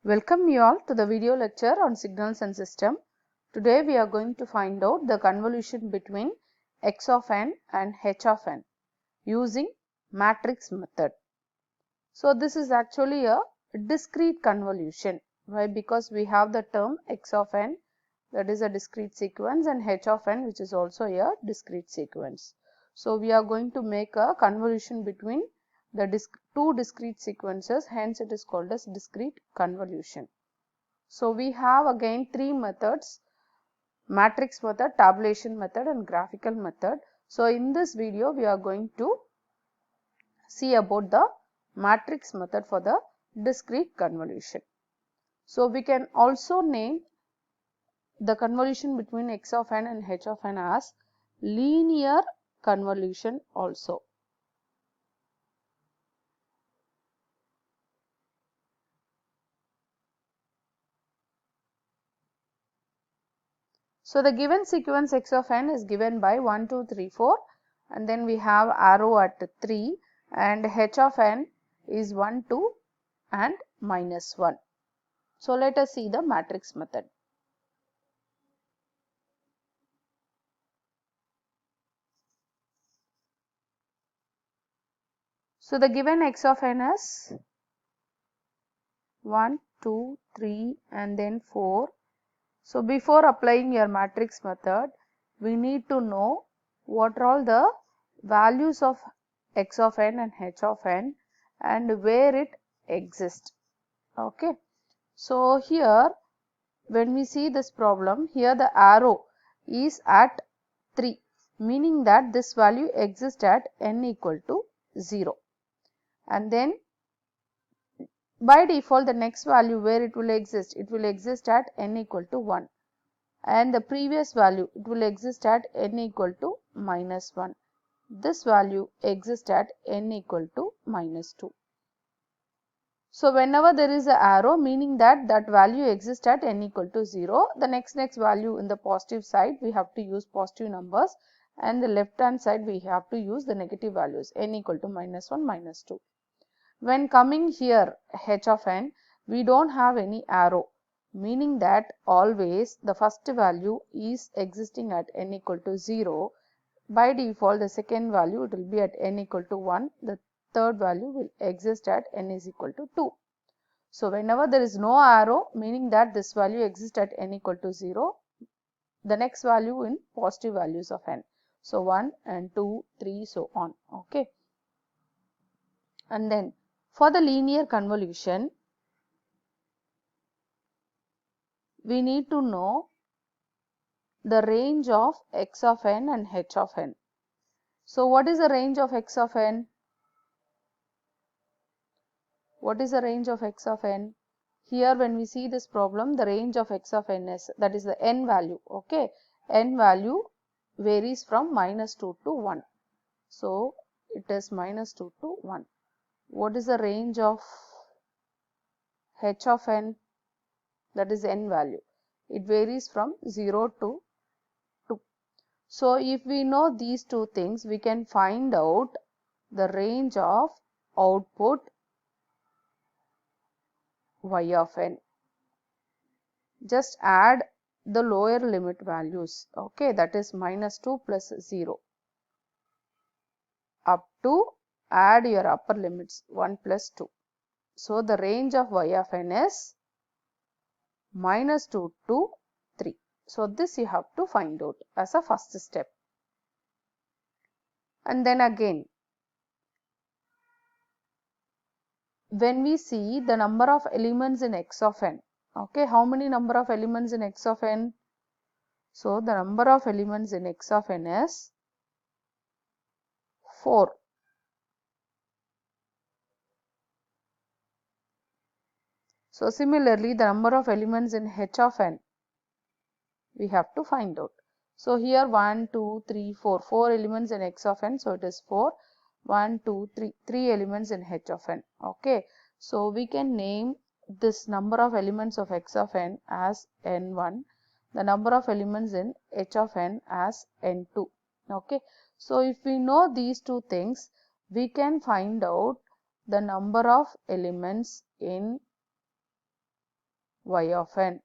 Welcome you all to the video lecture on signals and system. Today we are going to find out the convolution between x of n and h of n using matrix method. So this is actually a discrete convolution. Why? Because we have the term x of n, that is a discrete sequence, and h of n, which is also a discrete sequence. So we are going to make a convolution between the two discrete sequences, hence it is called as discrete convolution. So we have again three methods: matrix method, tabulation method, and graphical method. So in this video we are going to see about the matrix method for the discrete convolution. So we can also name the convolution between x of n and h of n as linear convolution also. So the given sequence x of n is given by 1, 2, 3, 4, and then we have arrow at 3, and h of n is 1, 2 and minus 1. So let us see the matrix method. So the given x of n is 1, 2, 3 and then 4. So before applying your matrix method, we need to know what are all the values of x of n and h of n and where it exists. Okay. So here when we see this problem, here the arrow is at 3, meaning that this value exists at n equal to 0. And then by default the next value where it will exist at n equal to 1. And the previous value, it will exist at n equal to minus 1. This value exists at n equal to minus 2. So whenever there is an arrow, meaning that value exists at n equal to 0, the next value in the positive side we have to use positive numbers, and the left hand side we have to use the negative values, n equal to minus 1, minus 2. When coming here h of n, we don't have any arrow, meaning that always the first value is existing at n equal to 0. By default the second value it will be at n equal to 1, the third value will exist at n is equal to 2. So whenever there is no arrow, meaning that this value exists at n equal to 0, the next value in positive values of n. So 1 and 2, 3, so on. Okay. And then for the linear convolution, we need to know the range of x of n and h of n. So what is the range of x of n? What is the range of x of n? Here when we see this problem, the range of x of n is, that is the n value. Okay, n value varies from minus 2 to 1. So it is minus 2 to 1. What is the range of h of n? That is n value. It varies from 0 to 2. So if we know these two things, we can find out the range of output y of n. Just add the lower limit values. Okay, that is minus 2 plus 0 up to add your upper limits 1 plus 2. So the range of y of n is minus 2 to 3. So this you have to find out as a first step. And then again, when we see the number of elements in x of n, okay, how many number of elements in x of n? So the number of elements in x of n is 4. So similarly, the number of elements in h of n we have to find out. So here 1, 2, 3, 4, 4 elements in x of n. So it is 4. 1, 2, 3, 3 elements in h of n. Okay. So we can name this number of elements of x of n as n1. The number of elements in h of n as n2. Okay. So if we know these two things, we can find out the number of elements in y of n,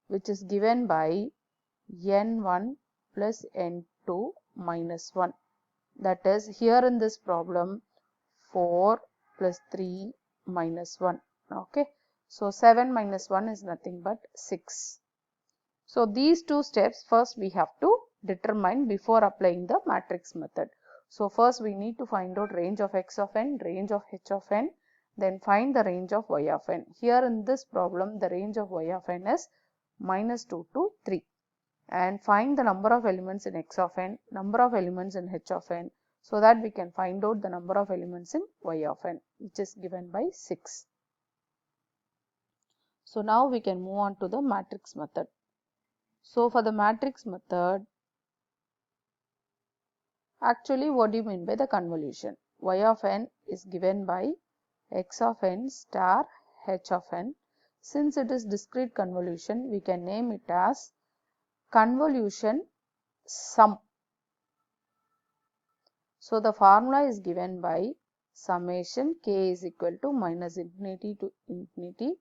which is given by n1 plus n2 minus 1. That is, here in this problem, 4 plus 3 minus 1. Okay. So 7 minus 1 is nothing but 6. So these two steps first we have to determine before applying the matrix method. So first we need to find out range of x of n, range of h of n, then find the range of y of n. Here in this problem, the range of y of n is minus 2 to 3. And find the number of elements in x of n, number of elements in h of n, so that we can find out the number of elements in y of n, which is given by 6. So now we can move on to the matrix method. So for the matrix method, actually what do you mean by the convolution? Y of n is given by x of n star h of n. Since it is discrete convolution, we can name it as convolution sum. So the formula is given by summation k is equal to minus infinity to infinity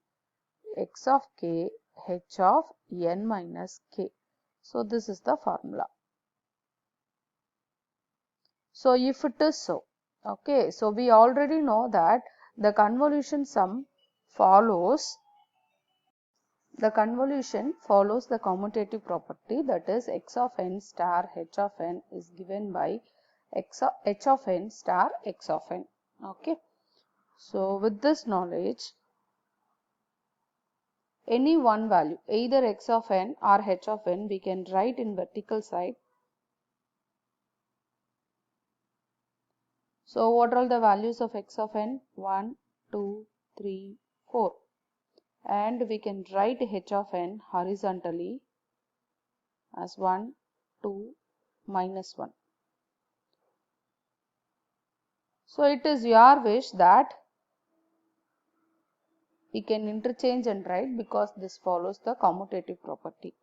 x of k h of n minus k. So this is the formula. So if it is so, okay, so we already know that the convolution sum follows the commutative property, that is x of n star h of n is given by h of n star x of n. Okay. So with this knowledge, any one value, either x of n or h of n, we can write in vertical side. So what are all the values of x of n? 1, 2, 3, 4. And we can write h of n horizontally as 1, 2, minus 1. So it is your wish that we can interchange and write, because this follows the commutative property.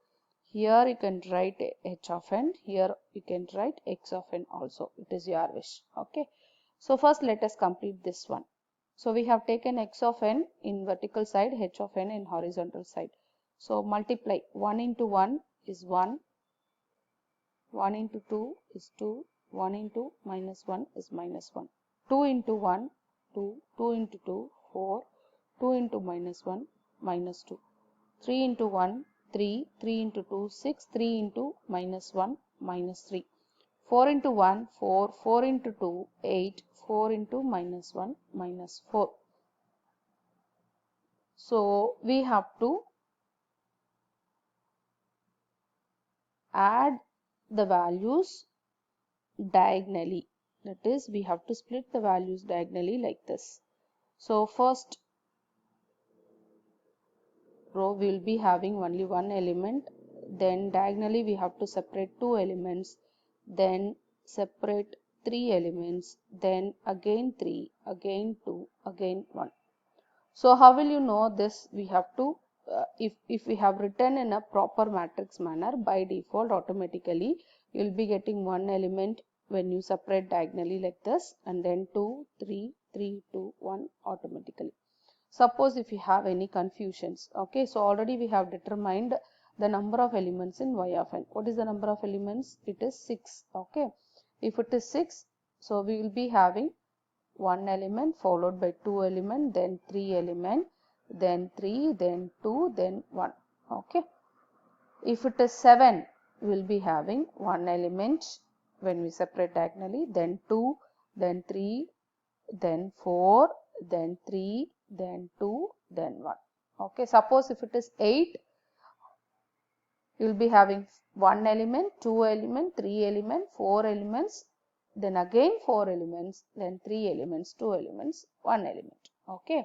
Here you can write h of n, here you can write x of n also. It is your wish. Okay. So first let us complete this one. So we have taken x of n in vertical side, h of n in horizontal side. So multiply 1 into 1 is 1, 1 into 2 is 2, 1 into minus 1 is minus 1. 2 into 1, 2, 2 into 2, 4, 2 into minus 1, minus 2. 3 into 1, 3, 3 into 2, 6, 3 into minus 1, minus 3. 4 into 1, 4, 4 into 2, 8, 4 into minus 1, minus 4. So we have to add the values diagonally. That is, we have to split the values diagonally like this. So first row we will be having only one element, then diagonally we have to separate two elements, then separate three elements, then again 3, again 2, again 1. So how will you know this? We have to, if we have written in a proper matrix manner, by default automatically you will be getting one element when you separate diagonally like this, and then 2, 3, 3, 2, 1 automatically. Suppose if you have any confusions, okay, so already we have determined the number of elements in y of n. What is the number of elements? It is 6. Okay, if it is 6, so we will be having one element followed by two element, then 3 element, then 3, then 2, then 1. Okay, if it is 7, we will be having one element when we separate diagonally, then 2, then 3, then 4, then 3, then 2, then 1. Okay, suppose if it is 8, you will be having one element, two element, three element, four elements, then again 4 elements, then 3 elements, 2 elements, 1 element. Okay,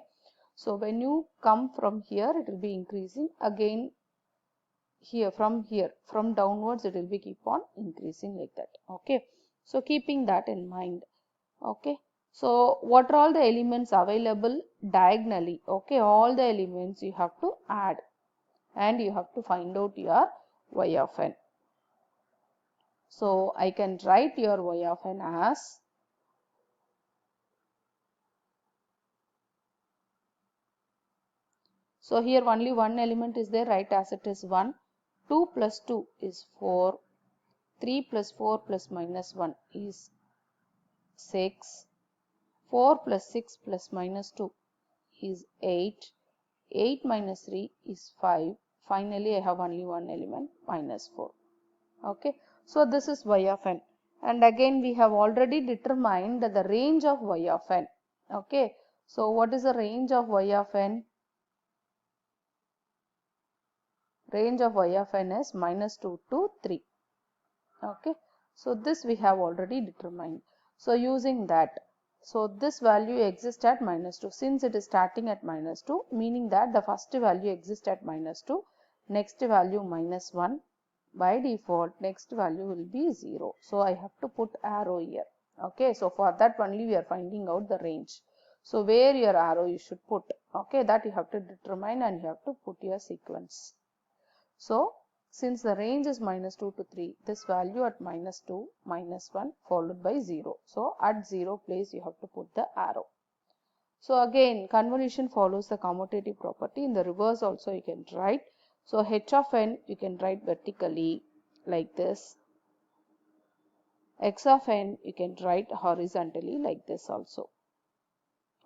so when you come from here, it will be increasing again. Here from downwards it will be keep on increasing like that. Okay, so keeping that in mind. Okay, so what are all the elements available diagonally? Okay, all the elements you have to add and you have to find out your y of n. So I can write your y of n as So here only one element is there, write as it is 1. 2 plus 2 is 4. 3 plus 4 plus minus 1 is 6. 4 plus 6 plus minus 2 is 8. 8 minus 3 is 5. Finally, I have only one element, minus 4. Okay. So this is y of n. And again, we have already determined the range of y of n. Okay. So what is the range of y of n? Range of y of n is minus 2 to 3. Okay. So this we have already determined. So using that, so this value exists at minus 2. Since it is starting at minus 2, meaning that the first value exists at minus 2, next value minus 1. By default, next value will be 0. So I have to put arrow here. Okay. So for that only we are finding out the range. So where your arrow you should put. Okay. That you have to determine and you have to put your sequence. So since the range is minus 2 to 3, this value at minus 2, minus 1 followed by 0. So at 0 place you have to put the arrow. So again, convolution follows the commutative property. In the reverse also you can write. So h of n you can write vertically like this. X of n you can write horizontally like this also.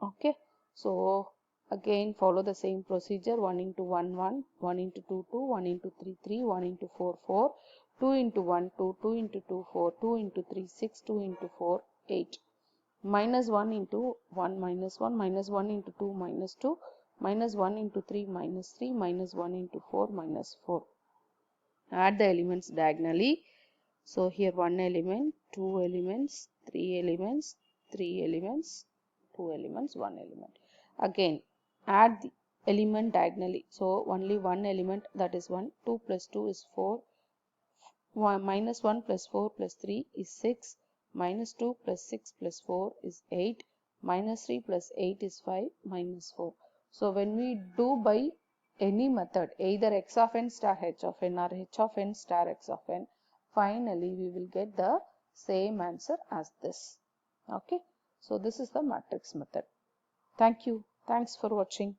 Okay. So again follow the same procedure. 1 into 1 1, 1 into 2 2, 1 into 3 3, 1 into 4 4, 2 into 1 2, 2 into 2 4, 2 into 3 6, 2 into 4 8. Minus 1 into 1 minus 1, minus 1 into 2 minus 2, minus 1 into 3 minus 3, minus 1 into 4 minus 4. Add the elements diagonally. So here 1 element, 2 elements, 3 elements, 3 elements, 2 elements, 1 element. Again add the element diagonally. So only one element, that is 1. 2 plus 2 is 4. 1 plus 4 plus 3 is 6. Minus 2 plus 6 plus 4 is 8. Minus 3 plus 8 is 5. Minus 4. So when we do by any method, either x of n star h of n or h of n star x of n, finally we will get the same answer as this. Okay. So this is the matrix method. Thank you. Thanks for watching.